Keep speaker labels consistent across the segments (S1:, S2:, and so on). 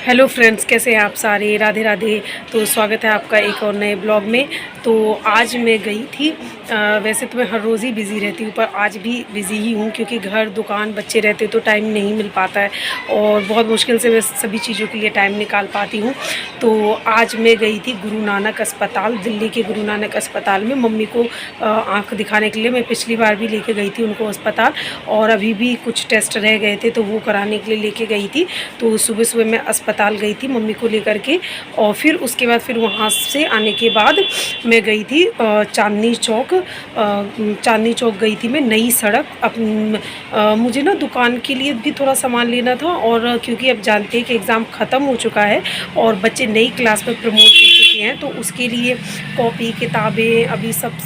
S1: Hello friends, कैसे हैं आप सारे। राधे राधे। तो स्वागत है आपका एक और नए ब्लॉग में। तो आज मैं गई थी, वैसे तो मैं हर रोज़ ही बिज़ी रहती हूँ, पर आज भी बिज़ी ही हूँ क्योंकि घर दुकान बच्चे रहते तो टाइम नहीं मिल पाता है और बहुत मुश्किल से मैं सभी चीज़ों के लिए टाइम निकाल पाती हूँ। तो आज मैं गई थी गुरु नानक अस्पताल, दिल्ली के गुरु नानक अस्पताल में मम्मी को आँख दिखाने के लिए। मैं पिछली बार भी लेके गई थी उनको अस्पताल और अभी भी कुछ टेस्ट रह गए थे तो वो कराने के लिए लेके गई थी। तो सुबह सुबह मैं अस्पताल गई थी मम्मी को लेकर के, और फिर उसके बाद फिर वहाँ से आने के बाद मैं गई थी चांदनी चौक गई थी मैं, नई सड़क। मुझे ना दुकान के लिए भी थोड़ा सामान लेना था, और क्योंकि अब जानते हैं कि एग्ज़ाम ख़त्म हो चुका है और बच्चे नई क्लास में प्रमोट हो चुके हैं, तो उसके लिए कॉपी किताबें अभी सब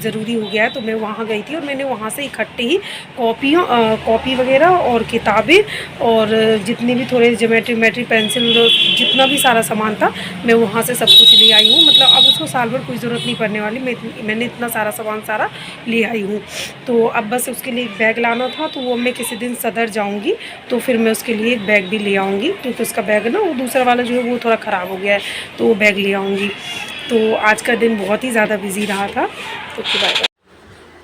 S1: ज़रूरी हो गया है। तो मैं वहाँ गई थी और मैंने वहाँ से इकट्ठे ही कॉपी वगैरह और किताबें और जितनी भी थोड़े ज्योमेट्री पेंसिल, जितना भी सारा सामान था मैं वहाँ से सब कुछ ले आई हूँ। मतलब अब उसको साल भर कोई ज़रूरत नहीं पड़ने वाली, मैंने इतना सारा सामान सारा ले आई हूँ। तो अब बस उसके लिए एक बैग लाना था, तो वो मैं किसी दिन सदर जाऊँगी तो फिर मैं उसके लिए एक बैग भी ले आऊँगी, क्योंकि उसका बैग ना वो दूसरा वाला जो है वो थोड़ा ख़राब हो गया है, तो वो बैग ले आऊँगी। तो आज का दिन बहुत ही ज़्यादा बिज़ी रहा था। तो बाय।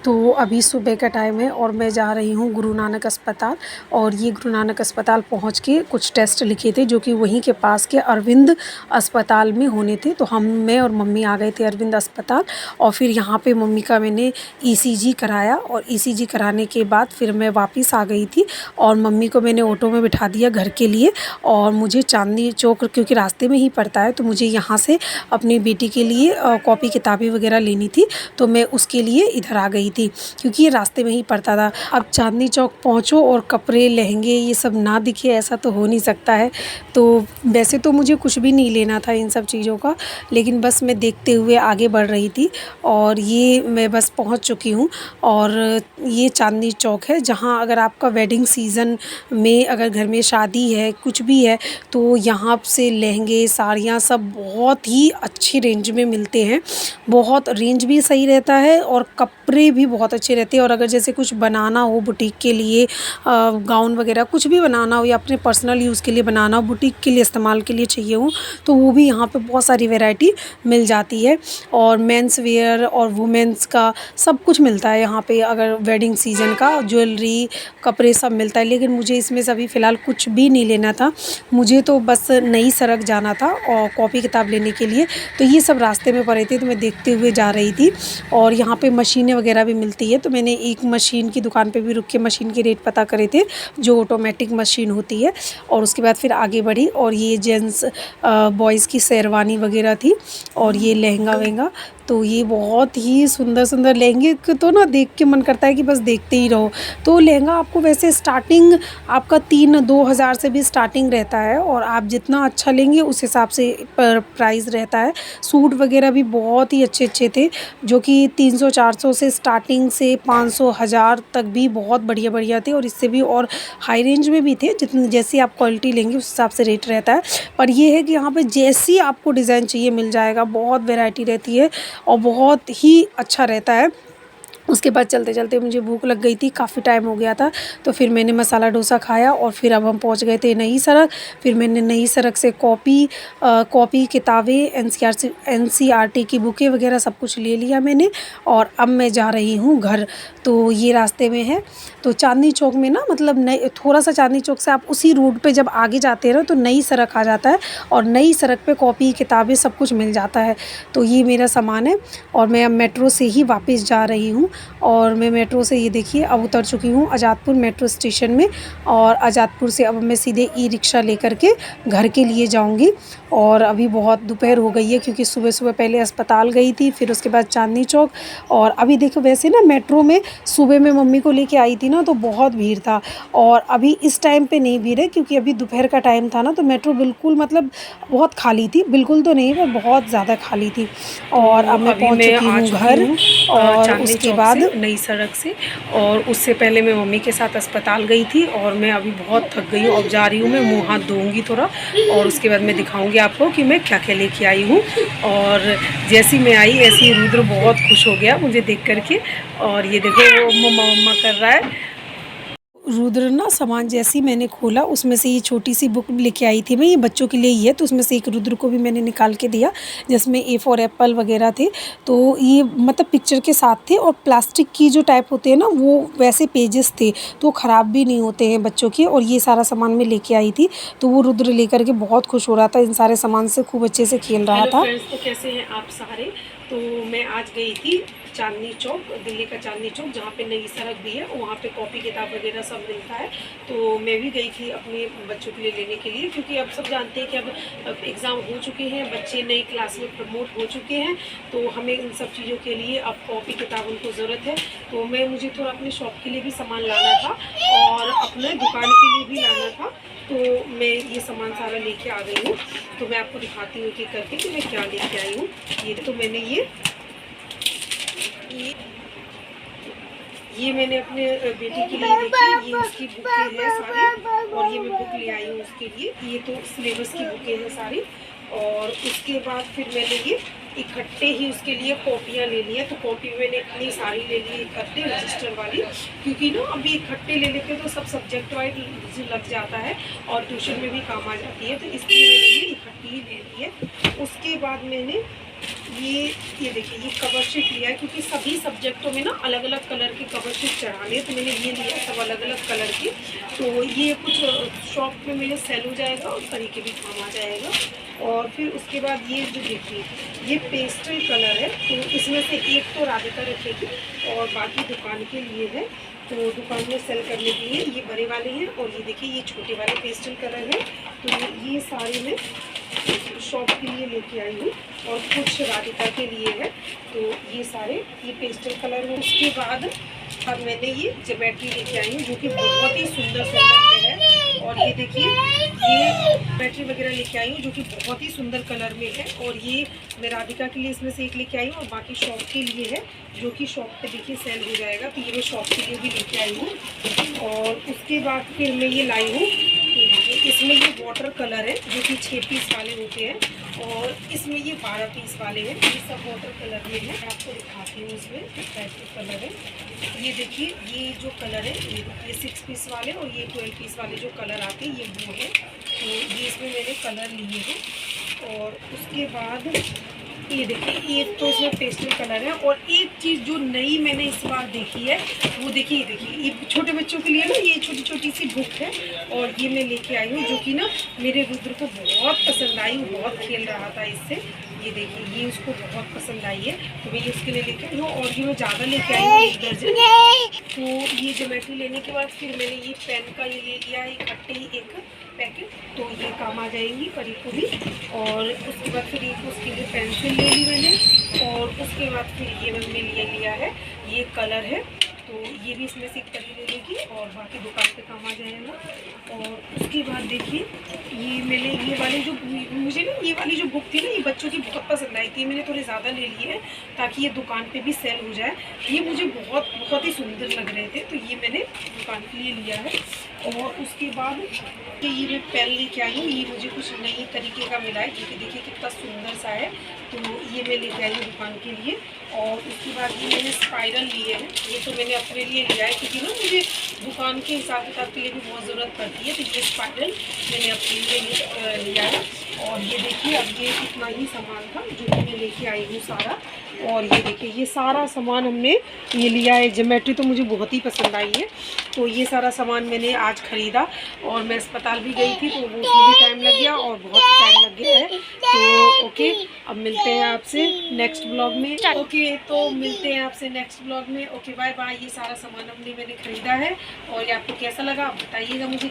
S1: तो अभी सुबह का टाइम है और मैं जा रही हूँ गुरु नानक अस्पताल, और ये गुरु नानक अस्पताल पहुँच के कुछ टेस्ट लिखे थे जो कि वहीं के पास के अरविंद अस्पताल में होने थे। तो मैं और मम्मी आ गए थे अरविंद अस्पताल, और फिर यहाँ पे मम्मी का मैंने ईसीजी कराया, और ईसीजी कराने के बाद फिर मैं वापस आ गई थी और मम्मी को मैंने ऑटो में बिठा दिया घर के लिए। और मुझे चांदनी चौक, क्योंकि रास्ते में ही पड़ता है, तो मुझे यहाँ से अपनी बेटी के लिए कॉपी किताबें वगैरह लेनी थी, तो मैं उसके लिए इधर आ गई थी क्योंकि ये रास्ते में ही पड़ता था। अब चांदनी चौक पहुँचो और कपड़े लहंगे ये सब ना दिखे, ऐसा तो हो नहीं सकता है। तो वैसे तो मुझे कुछ भी नहीं लेना था इन सब चीज़ों का, लेकिन बस मैं देखते हुए आगे बढ़ रही थी, और ये मैं बस पहुँच चुकी हूँ। और ये चांदनी चौक है जहाँ अगर आपका वेडिंग सीज़न में अगर घर में शादी है, कुछ भी है, तो यहाँ से लहंगे साड़ियाँ सब बहुत ही अच्छी रेंज में मिलते हैं। बहुत रेंज भी सही रहता है और कपड़े भी बहुत अच्छे रहते हैं। और अगर जैसे कुछ बनाना हो बुटीक के लिए, गाउन वगैरह कुछ भी बनाना हो या अपने पर्सनल यूज़ के लिए बनाना हो, बुटीक के लिए इस्तेमाल के लिए चाहिए हो, तो वो भी यहाँ पे बहुत सारी वैरायटी मिल जाती है। और मेंस वेयर और वुमेंस का सब कुछ मिलता है यहाँ पे। अगर वेडिंग सीज़न का ज्वेलरी कपड़े सब मिलता है, लेकिन मुझे इसमें से अभी फ़िलहाल कुछ भी नहीं लेना था। मुझे तो बस नई सड़क जाना था और कॉपी किताब लेने के लिए। तो ये सब रास्ते में पड़े थे तो मैं देखते हुए जा रही थी। और यहाँ पे मशीनें वगैरह भी मिलती है, तो मैंने एक मशीन की दुकान पे भी रुक के मशीन के रेट पता करे थे, जो ऑटोमेटिक मशीन होती है। और उसके बाद फिर आगे बढ़ी, और ये जेंट्स बॉयज़ की शेरवानी वगैरह थी, और ये लहंगा वहंगा। तो ये बहुत ही सुंदर सुंदर लहंगे तो ना देख के मन करता है कि बस देखते ही रहो। तो लहंगा आपको वैसे स्टार्टिंग आपका 3-2 हज़ार से भी स्टार्टिंग रहता है, और आप जितना अच्छा लेंगे उस हिसाब से प्राइस रहता है। सूट वगैरह भी बहुत ही अच्छे अच्छे थे, जो कि 300-400 से स्टार्टिंग से 500-1000 तक भी बहुत बढ़िया बढ़िया थे, और इससे भी और हाई रेंज में भी थे। जितनी जैसी आप क्वालिटी लेंगे उस हिसाब से रेट रहता है। पर ये है कि यहाँ पे जैसी आपको डिज़ाइन चाहिए मिल जाएगा, बहुत वैरायटी रहती है और बहुत ही अच्छा रहता है। उसके बाद चलते चलते मुझे भूख लग गई थी, काफ़ी टाइम हो गया था, तो फिर मैंने मसाला डोसा खाया, और फिर अब हम पहुंच गए थे नई सड़क। फिर मैंने नई सड़क से कॉपी किताबें एनसीईआरटी की बुकें वगैरह सब कुछ ले लिया मैंने, और अब मैं जा रही हूँ घर। तो ये रास्ते में है। तो चांदनी चौक में ना, मतलब नई थोड़ा सा चांदनी चौक से आप उसी रूट पे जब आगे जाते हैं ना, तो नई सड़क आ जाता है, और नई सड़क पे कॉपी किताबें सब कुछ मिल जाता है। तो ये मेरा सामान है, और मैं अब मेट्रो से ही वापस जा रही हूँ। और मैं मेट्रो से, ये देखिए, अब उतर चुकी हूँ आज़ादपुर मेट्रो स्टेशन में, और आज़ादपुर से अब मैं सीधे ई रिक्शा लेकर के घर के लिए जाऊँगी। और अभी बहुत दोपहर हो गई है, क्योंकि सुबह सुबह पहले अस्पताल गई थी, फिर उसके बाद चांदनी चौक। और अभी देखो, वैसे ना मेट्रो में सुबह में मम्मी को लेके आई थी ना, तो बहुत भीड़ था, और अभी इस टाइम पे नहीं भीड़ है, क्योंकि अभी दोपहर का टाइम था ना, तो मेट्रो बिल्कुल मतलब बहुत खाली थी, बिल्कुल तो नहीं पर बहुत ज़्यादा खाली थी। और अब मैं पहुँच चुकी हूँ घर, और उसके बाद नई सड़क से। और उससे पहले मैं मम्मी के साथ अस्पताल गई थी, और मैं अभी बहुत थक गई हूँ। अब जा रही हूँ, मैं मुँह हाथ धोऊँगी थोड़ा, और उसके बाद मैं दिखाऊँगी आपको कि मैं क्या क्या लेके आई हूँ। और जैसी मैं आई ऐसी रुद्र बहुत खुश हो गया मुझे देख करके, और ये देखो वो मम्मा मम्मा कर रहा है। रुद्र ना सामान जैसे ही मैंने खोला उसमें से ये छोटी सी बुक लेके आई थी मैं, ये बच्चों के लिए ही है, तो उसमें से एक रुद्र को भी मैंने निकाल के दिया जिसमें ए फॉर एप्पल वगैरह थे। तो ये मतलब पिक्चर के साथ थे और प्लास्टिक की जो टाइप होते हैं ना वो वैसे पेजेस थे, तो ख़राब भी नहीं होते हैं बच्चों के। और ये सारा सामान मैं लेके आई थी, तो वो रुद्र लेकर के बहुत खुश हो रहा था, इन सारे सामान से खूब अच्छे से खेल रहा था। फ्रेंड्स, तो कैसे हैं आप सारे? तो मैं आज गई थी चांदनी चौक, दिल्ली का चांदनी चौक, जहाँ पे नई सड़क भी है, वहाँ पे कॉपी किताब वगैरह सब मिलता है। तो मैं भी गई थी अपने बच्चों के लिए लेने के लिए, क्योंकि अब सब जानते हैं कि अब एग्ज़ाम हो चुके हैं, बच्चे नई क्लास में प्रमोट हो चुके हैं, तो हमें इन सब चीज़ों के लिए अब कॉपी किताब उनको ज़रूरत है। तो मुझे थोड़ा अपने शॉप के लिए भी सामान लाना था और अपने दुकान के लिए भी लाना था, तो मैं ये सामान सारा लेके आ गई हूँ। तो मैं आपको दिखाती हूँ कि करके कि मैं क्या लेके आई हूँ। ये तो मैंने ये मैंने अपने बेटी के लिए देखी, ये उसकी बुकें हैं सारी, और ये मैं बुक ले आई हूँ उसके लिए। ये तो सिलेबस की बुकें हैं सारी। और उसके बाद फिर मैंने ये इकट्ठे ही उसके लिए कॉपियाँ ले ली है। तो कॉपी मैंने इतनी सारी ले ली इकट्ठे रजिस्टर वाली, क्योंकि ना अभी इकट्ठे ले लेते तो सब सब्जेक्ट वाइज लग जाता है और ट्यूशन में भी काम आ जाती है, तो इसलिए मैंने ये इकट्ठी ही ले ली है। उसके बाद मैंने ये देखिए ये कवर शीट लिया है, क्योंकि सभी सब्जेक्टों में ना अलग अलग कलर की कवर शीट चढ़ानी है, तो मैंने ये लिया सब अलग अलग कलर की। तो ये कुछ शॉप में मेरे सेल हो जाएगा और तरीके भी काम आ जाएगा। और फिर उसके बाद ये जो देखिए ये पेस्टल कलर है, तो इसमें से एक तो राधिका रखेगी और बाकी दुकान के लिए है। तो दुकान में सेल करने के लिए ये बड़े वाले हैं, और ये देखिए ये छोटे वाले पेस्टल कलर है। तो ये सारे मैं शॉप के लिए लेके आई हूँ और कुछ राधिका के लिए है। तो ये सारे ये पेस्टल कलर है। उसके बाद अब मैंने ये ज्योमेट्री लेके आई हूँ, जो कि बहुत ही सुंदर सुंदर है। और ये देखिए ये ज्योमेट्री वगैरह लेके आई हूँ, जो कि बहुत ही सुंदर कलर में है। और ये मैं राधिका के लिए इसमें से एक लेके आई हूँ और बाकी शॉप के लिए है, जो कि शॉप पे देखिए सेल हो जाएगा। तो ये मैं शॉप के लिए भी लेके आई हूँ। और उसके बाद फिर मैं ये लाई हूँ, इसमें ये वाटर कलर है, जो कि 6 पीस वाले होते हैं, और इसमें ये 12 पीस वाले हैं। ये सब वाटर कलर में है, मैं आपको दिखाती हूँ। इसमें कैसे कलर है, ये देखिए ये जो कलर है ये 6 पीस वाले और ये 12 पीस वाले जो कलर आते हैं ये वो है। तो ये इसमें मैंने कलर लिए हैं। और उसके बाद ये देखिए एक तो इसमें पेस्टल कलर है। और एक चीज़ जो नई मैंने इस बार देखी है वो देखिए ये छोटे बच्चों के लिए ना ये छोटी छोटी सी बुक है, और ये मैं लेके आई हूँ, जो कि ना मेरे रुद्र को बहुत पसंद आई, वो बहुत खेल रहा था इससे। ये देखिए ये उसको बहुत पसंद आई है, तो मैं ये उसके लिए लेके आई हूँ। और ये मैं ज़्यादा लेके आई हूँ 1 दर्जन। तो ये ज्योमेट्री लेने के बाद फिर मैंने ये पेन का ये ले लिया है इकट्ठे ही एक पैकेट, तो ये काम आ जाएंगी परी को भी। और उसके बाद फिर एक उसके लिए पेंसिल ले ली मैंने। और उसके बाद फिर ये मैंने ले लिया है ये कलर है, तो ये भी इसमें से एक परी ले लेगी और बाकी दुकान पे काम आ जाएगा। और उसके बाद देखिए ये मैंने ये वाली जो मुझे ना ये वाली जो बुक थी ना ये बच्चों की बहुत पसंद आई थी, मैंने थोड़े ज़्यादा ले लिए हैं ताकि ये दुकान पे भी सेल हो जाए। ये मुझे बहुत ही सुंदर लग रहे थे, तो ये मैंने दुकान के लिए लिया है। और उसके बाद ये मैं पेन लेके आई हूँ, ये मुझे कुछ नई तरीके का मिला है, क्योंकि देखिए कितना सुंदर सा है, तो ये मैं लेके आई हूँ दुकान के लिए। और उसके बाद ये मैंने स्पाइरल लिए हैं, ये तो मैंने अपने लिए लिया है, क्योंकि ना मुझे दुकान के हिसाब किताब के लिए भी बहुत ज़रूरत पड़ती है, तो ये स्पाइरल मैंने अपने लिए लिया है। और ये देखिए अब ये इतना ही सामान था जो कि मैं लेके आई हूँ सारा। और ये देखिए ये सारा सामान हमने ये लिया है। ज्योमेट्री तो मुझे बहुत ही पसंद आई है, तो ये सारा सामान मैंने आज ख़रीदा। और मैं अस्पताल भी गई थी, तो वो उसमें भी टाइम लग गया और बहुत टाइम लग गया है। तो ओके, अब मिलते हैं आपसे नेक्स्ट ब्लॉग में। ओके, तो मिलते हैं आपसे नेक्स्ट ब्लॉग में। Okay, bye bye. ये सारा सामान मैंने ख़रीदा है, और ये आपको कैसा लगा आप बताइएगा मुझे।